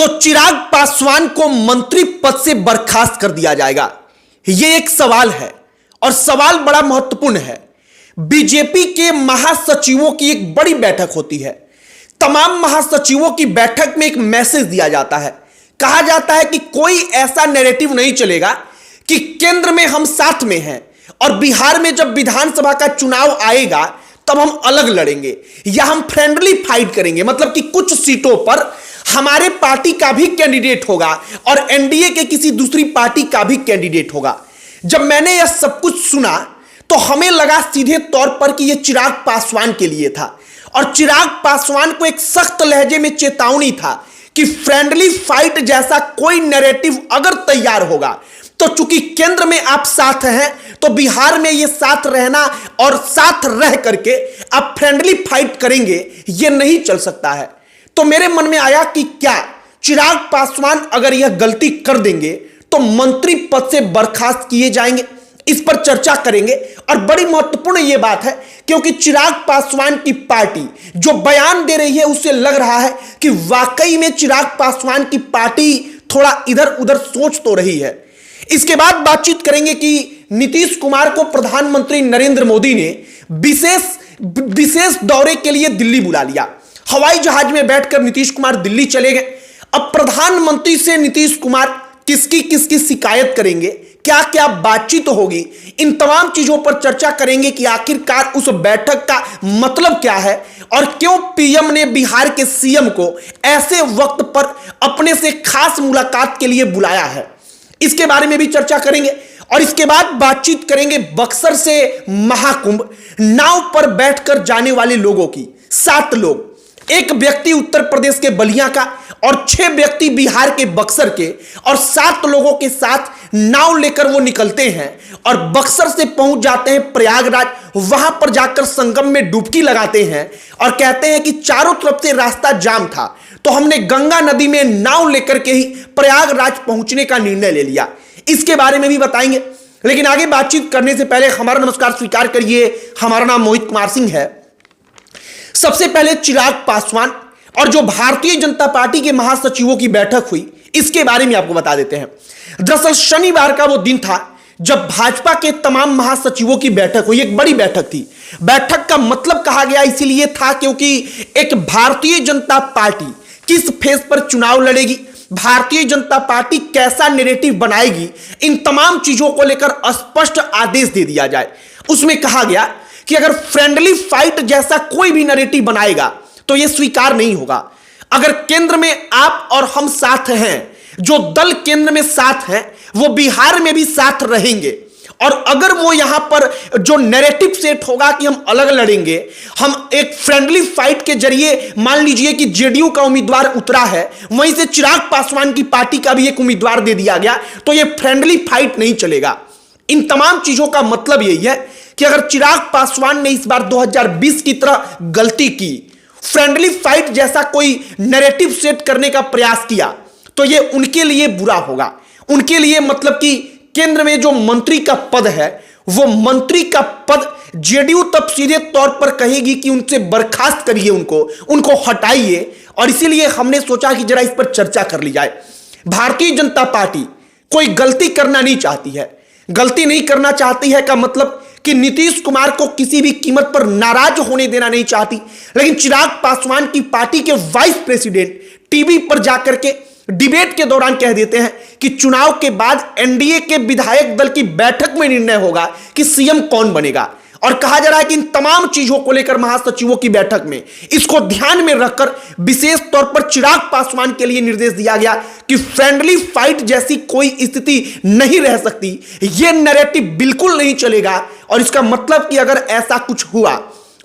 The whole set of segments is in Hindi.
तो चिराग पासवान को मंत्री पद से बर्खास्त कर दिया जाएगा। यह एक सवाल है और सवाल बड़ा महत्वपूर्ण है। बीजेपी के महासचिवों की एक बड़ी बैठक होती है। तमाम महासचिवों की बैठक में एक मैसेज दिया जाता है। कहा जाता है कि कोई ऐसा नैरेटिव नहीं चलेगा कि केंद्र में हम साथ में हैं और बिहार में जब विधानसभा का चुनाव आएगा तब हम अलग लड़ेंगे या हम फ्रेंडली फाइट करेंगे। मतलब कि कुछ सीटों पर हमारे पार्टी का भी कैंडिडेट होगा और एनडीए के किसी दूसरी पार्टी का भी कैंडिडेट होगा। जब मैंने यह सब कुछ सुना तो हमें लगा सीधे तौर पर कि यह चिराग पासवान के लिए था और चिराग पासवान को एक सख्त लहजे में चेतावनी था कि फ्रेंडली फाइट जैसा कोई नैरेटिव अगर तैयार होगा तो चूंकि केंद्र में आप साथ हैं तो बिहार में ये साथ रहना और साथ रह करके आप फ्रेंडली फाइट करेंगे, ये नहीं चल सकता है। तो मेरे मन में आया कि क्या चिराग पासवान अगर यह गलती कर देंगे तो मंत्री पद से बर्खास्त किए जाएंगे। इस पर चर्चा करेंगे और बड़ी महत्वपूर्ण यह बात है क्योंकि चिराग पासवान की पार्टी जो बयान दे रही है उससे लग रहा है कि वाकई में चिराग पासवान की पार्टी थोड़ा इधर उधर सोच तो रही है। इसके बाद बातचीत करेंगे कि नीतीश कुमार को प्रधानमंत्री नरेंद्र मोदी ने विशेष दौरे के लिए दिल्ली बुला लिया। हवाई जहाज में बैठकर नीतीश कुमार दिल्ली चले गए। अब प्रधानमंत्री से नीतीश कुमार किसकी किसकी शिकायत करेंगे, क्या क्या बातचीत होगी, इन तमाम चीजों पर चर्चा करेंगे कि आखिरकार उस बैठक का मतलब क्या है और क्यों पीएम ने बिहार के सीएम को ऐसे वक्त पर अपने से खास मुलाकात के लिए बुलाया है। इसके बारे में भी चर्चा करेंगे और इसके बाद बातचीत करेंगे बक्सर से महाकुंभ नाव पर बैठकर जाने वाले लोगों की। 7 लोग, एक व्यक्ति उत्तर प्रदेश के बलिया का और 6 व्यक्ति बिहार के बक्सर के और 7 लोगों के साथ नाव लेकर वो निकलते हैं और बक्सर से पहुंच जाते हैं प्रयागराज। वहां पर जाकर संगम में डुबकी लगाते हैं और कहते हैं कि चारों तरफ से रास्ता जाम था तो हमने गंगा नदी में नाव लेकर के ही प्रयागराज पहुंचने का निर्णय ले लिया। इसके बारे में भी बताएंगे, लेकिन आगे बातचीत करने से पहले हमारा नमस्कार स्वीकार करिए। हमारा नाम मोहित कुमार सिंह है। सबसे पहले चिराग पासवान और जो भारतीय जनता पार्टी के महासचिवों की बैठक हुई इसके बारे में आपको बता देते हैं। दरअसल शनिवार का वो दिन था जब भाजपा के तमाम महासचिवों की बैठक हुई। एक बड़ी बैठक थी। बैठक का मतलब कहा गया इसीलिए था क्योंकि एक भारतीय जनता पार्टी किस फेज पर चुनाव लड़ेगी, भारतीय जनता पार्टी कैसा नैरेटिव बनाएगी, इन तमाम चीजों को लेकर स्पष्ट आदेश दे दिया जाए। उसमें कहा गया कि अगर फ्रेंडली फाइट जैसा कोई भी नैरेटिव बनाएगा तो यह स्वीकार नहीं होगा। अगर केंद्र में आप और हम साथ हैं, जो दल केंद्र में साथ हैं वो बिहार में भी साथ रहेंगे और अगर वो यहां पर जो नैरेटिव सेट होगा कि हम अलग लड़ेंगे, हम एक फ्रेंडली फाइट के जरिए, मान लीजिए कि जेडीयू का उम्मीदवार उतरा है वहीं से चिराग पासवान की पार्टी का भी एक उम्मीदवार दे दिया गया तो यह फ्रेंडली फाइट नहीं चलेगा। इन तमाम चीजों का मतलब यही है कि अगर चिराग पासवान ने इस बार 2020 की तरह गलती की, फ्रेंडली फाइट जैसा कोई नैरेटिव सेट करने का प्रयास किया तो यह उनके लिए बुरा होगा। उनके लिए मतलब कि केंद्र में जो मंत्री का पद है वो मंत्री का पद जेडीयू तब सीधे तौर पर कहेगी कि उनसे बर्खास्त करिए, उनको हटाइए। और इसीलिए हमने सोचा कि जरा इस पर चर्चा कर ली जाए। भारतीय जनता पार्टी कोई गलती करना नहीं चाहती है। गलती नहीं करना चाहती है का मतलब कि नीतीश कुमार को किसी भी कीमत पर नाराज होने देना नहीं चाहती, लेकिन चिराग पासवान की पार्टी के वाइस प्रेसिडेंट टीवी पर जाकर के डिबेट के दौरान कह देते हैं कि चुनाव के बाद एनडीए के विधायक दल की बैठक में निर्णय होगा कि सीएम कौन बनेगा। और कहा जा रहा है कि इन तमाम चीजों को लेकर महासचिवों की बैठक में इसको ध्यान में रखकर विशेष तौर पर चिराग पासवान के लिए निर्देश दिया गया कि फ्रेंडली फाइट जैसी कोई स्थिति नहीं रह सकती, यह नैरेटिव बिल्कुल नहीं चलेगा। और इसका मतलब कि अगर ऐसा कुछ हुआ,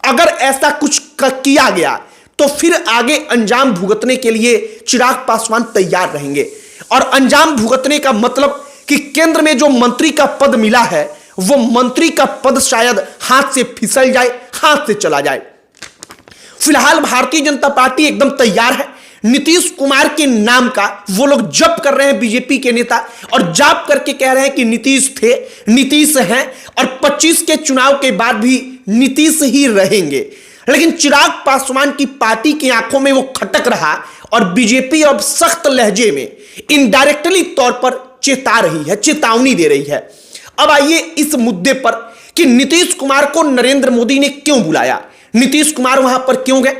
अगर ऐसा कुछ किया गया तो फिर आगे अंजाम भुगतने के लिए चिराग पासवान तैयार रहेंगे। और अंजाम भुगतने का मतलब कि केंद्र में जो मंत्री का पद मिला है वो मंत्री का पद शायद हाथ से फिसल जाए, हाथ से चला जाए। फिलहाल भारतीय जनता पार्टी एकदम तैयार है। नीतीश कुमार के नाम का वो लोग जप कर रहे हैं बीजेपी के नेता और जाप करके कह रहे हैं कि नीतीश थे, नीतीश हैं और 25 के चुनाव के बाद भी नीतीश ही रहेंगे। लेकिन चिराग पासवान की पार्टी की आंखों में वो खटक रहा और बीजेपी अब सख्त लहजे में इनडायरेक्टली तौर पर चेता रही है, चेतावनी दे रही है। अब आइए इस मुद्दे पर कि नीतीश कुमार को नरेंद्र मोदी ने क्यों बुलाया, नीतीश कुमार वहां पर क्यों गए।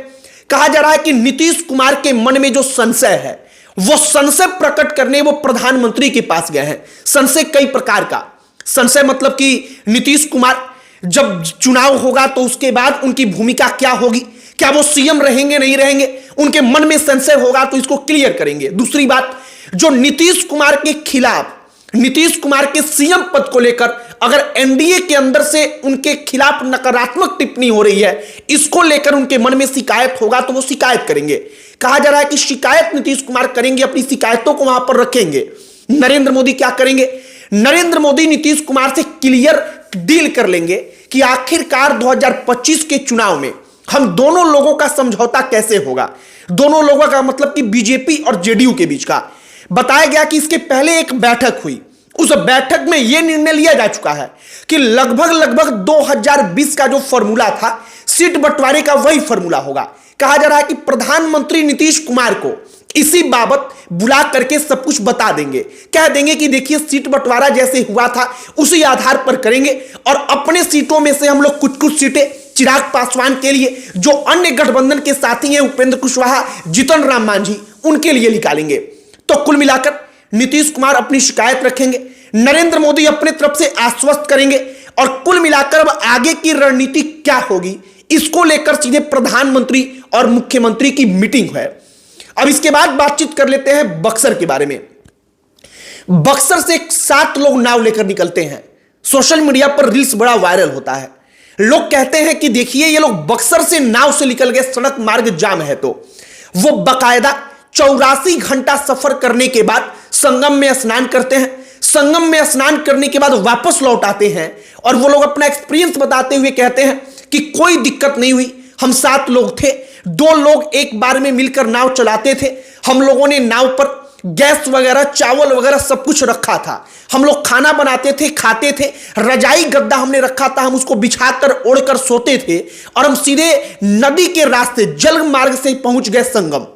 कहा जा रहा है कि नीतीश कुमार के मन में जो संशय है वो संशय प्रकट करने वो प्रधानमंत्री के पास गए हैं। संशय कई प्रकार का, संशय मतलब कि नीतीश कुमार जब चुनाव होगा तो उसके बाद उनकी भूमिका क्या होगी, क्या वो सीएम रहेंगे नहीं रहेंगे, उनके मन में संशय होगा तो इसको क्लियर करेंगे। दूसरी बात, जो नीतीश कुमार के खिलाफ, नीतीश कुमार के सीएम पद को लेकर अगर एनडीए के अंदर से उनके खिलाफ नकारात्मक टिप्पणी हो रही है, इसको लेकर उनके मन में शिकायत होगा तो वो शिकायत करेंगे। कहा जा रहा है कि शिकायत नीतीश कुमार करेंगे, अपनी शिकायतों को वहां पर रखेंगे। नरेंद्र मोदी क्या करेंगे, नरेंद्र मोदी नीतीश कुमार से क्लियर डील कर लेंगे कि आखिरकार 2025 के चुनाव में हम दोनों लोगों का समझौता कैसे होगा। दोनों लोगों का मतलब कि बीजेपी और जेडीयू के बीच का। बताया गया कि इसके पहले एक बैठक हुई, उस बैठक में यह निर्णय लिया जा चुका है कि लगभग 2020 का जो फॉर्मूला था सीट बंटवारे का वही फॉर्मूला होगा। कहा जा रहा है कि प्रधानमंत्री नीतीश कुमार को इसी बाबत बुला करके सब कुछ बता देंगे, कह देंगे कि देखिए सीट बंटवारा जैसे हुआ था उसी आधार पर करेंगे और अपने सीटों में से हम लोग कुछ सीटें चिराग पासवान के लिए, जो अन्य गठबंधन के साथी हैं उपेंद्र कुशवाहा, जीतन राम मांझी, उनके लिए निकालेंगे। तो कुल मिलाकर नीतीश कुमार अपनी शिकायत रखेंगे, नरेंद्र मोदी अपने तरफ से आश्वस्त करेंगे और कुल मिलाकर अब आगे की रणनीति क्या होगी इसको लेकर सीधे प्रधानमंत्री और मुख्यमंत्री की मीटिंग है। अब इसके बाद बातचीत कर लेते हैं बक्सर के बारे में। बक्सर से 7 लोग नाव लेकर निकलते हैं, सोशल मीडिया पर रील्स बड़ा वायरल होता है। लोग कहते हैं कि देखिए ये लोग बक्सर से नाव से निकल गए, सड़क मार्ग जाम है तो वो बकायदा 84 घंटा सफर करने के बाद संगम में स्नान करते हैं। संगम में स्नान करने के बाद वापस लौट आते हैं और वो लोग अपना एक्सपीरियंस बताते हुए कहते हैं कि कोई दिक्कत नहीं हुई। हम 7 लोग थे, 2 लोग एक बार में मिलकर नाव चलाते थे। हम लोगों ने नाव पर गैस वगैरह, चावल वगैरह सब कुछ रखा था। हम लोग खाना बनाते थे, खाते थे, रजाई गद्दा हमने रखा था, हम उसको बिछाकर ओढ़कर सोते थे और हम सीधे नदी के रास्ते जल मार्ग से पहुंच गए संगम।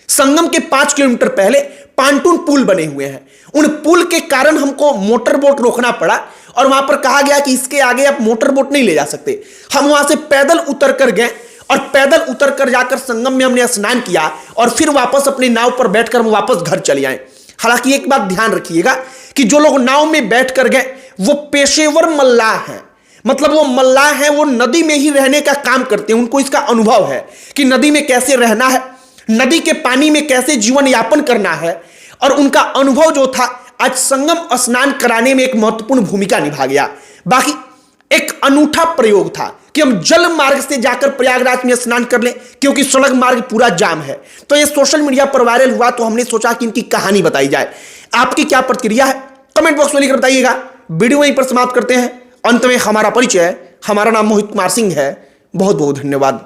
संगम के 5 किलोमीटर पहले पांटून पुल बने हुए हैं, उन पुल के कारण हमको मोटर बोट रोकना पड़ा और वहां पर कहा गया कि इसके आगे आप मोटर बोट नहीं ले जा सकते। हम वहां से पैदल उतर कर गए और पैदल उतर कर जाकर संगम में हमने स्नान किया और फिर वापस अपनी नाव पर बैठकर हम वापस घर चले आए। हालांकि एक बात ध्यान रखिएगा कि जो लोग नाव में बैठकर गए वो पेशेवर मल्लाह हैं, मतलब वो मल्लाह हैं, वो नदी में ही रहने का काम करते हैं, उनको इसका अनुभव है कि नदी में कैसे रहना है, नदी के पानी में कैसे जीवन यापन करना है। और उनका अनुभव जो था आज संगम स्नान कराने में एक महत्वपूर्ण भूमिका निभा गया। बाकी एक अनूठा प्रयोग था कि हम जल मार्ग से जाकर प्रयागराज में स्नान कर लें क्योंकि सड़क मार्ग पूरा जाम है। तो ये सोशल मीडिया पर वायरल हुआ तो हमने सोचा कि इनकी कहानी बताई जाए। आपकी क्या प्रतिक्रिया है कमेंट बॉक्स में लिखकर बताइएगा। वीडियो वहीं पर समाप्त करते हैं। अंत में हमारा परिचय, हमारा नाम मोहित कुमार सिंह है। बहुत बहुत धन्यवाद।